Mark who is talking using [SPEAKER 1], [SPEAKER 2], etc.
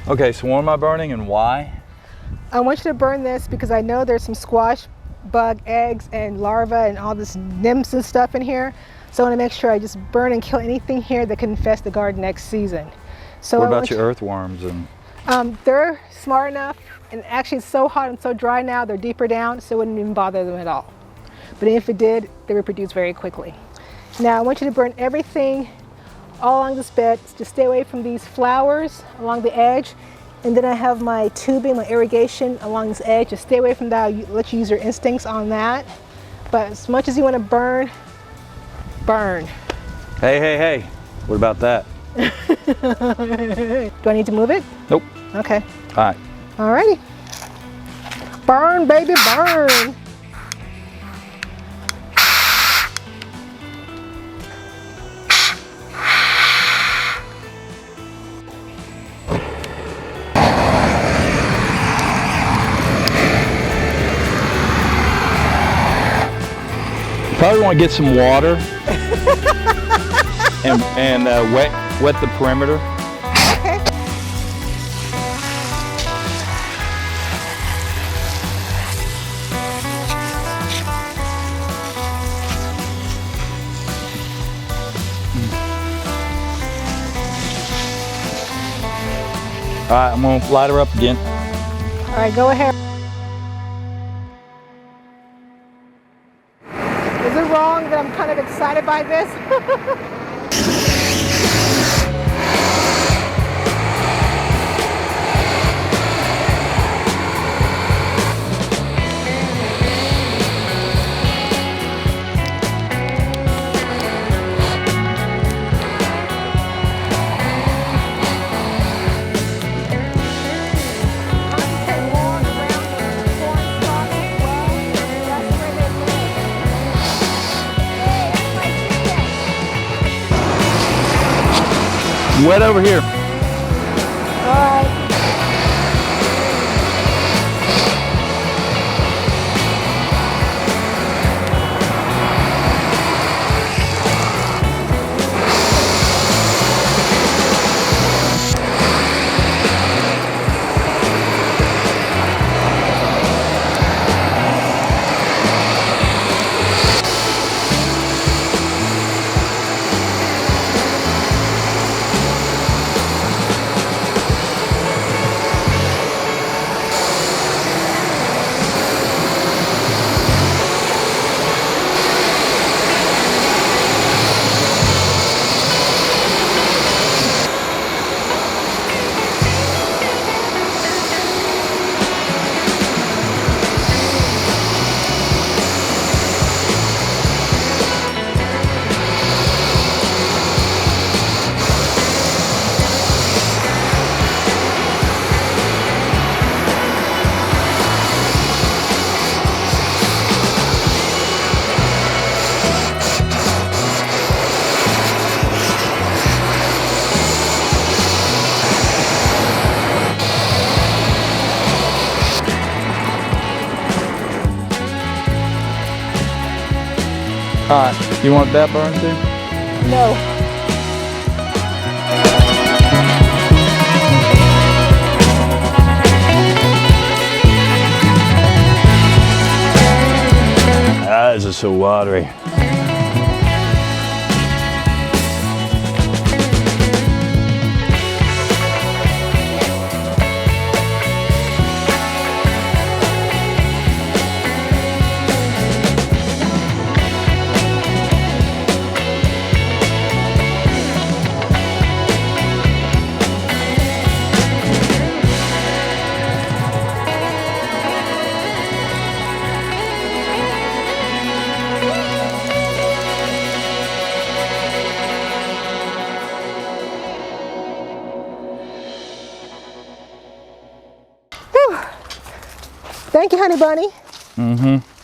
[SPEAKER 1] Okay, so what am I burning and why?
[SPEAKER 2] I want you to burn this because I know there's some squash bug eggs and larvae and all this nymphs and stuff in here. So I want to make sure I just burn and kill anything here that can infest the garden next season. So
[SPEAKER 1] what about your earthworms? And
[SPEAKER 2] they're smart enough, and actually it's so hot and so dry now, they're deeper down, so it wouldn't even bother them at all. But if it did, they reproduce very quickly. Now I want you to burn everything all along this bed. Just stay away from these flowers along the edge. And then I have my tubing, my irrigation along this edge. Just stay away from that. I'll let you use your instincts on that. But as much as you want to burn, burn.
[SPEAKER 1] Hey, hey, hey, what about that?
[SPEAKER 2] Do I need to move it?
[SPEAKER 1] Nope.
[SPEAKER 2] Okay.
[SPEAKER 1] All right.
[SPEAKER 2] Alrighty. Burn, baby, burn.
[SPEAKER 1] Probably want to get some water and wet the perimeter.
[SPEAKER 2] Okay.
[SPEAKER 1] All right, I'm going to light her up again.
[SPEAKER 2] All right, go ahead. Is it wrong that I'm kind of excited by this?
[SPEAKER 1] Wet over here.
[SPEAKER 2] All right.
[SPEAKER 1] All right, you want that burn too?
[SPEAKER 2] No.
[SPEAKER 1] Ah, this is so watery.
[SPEAKER 2] Thank you, honey bunny.
[SPEAKER 1] Mm-hmm.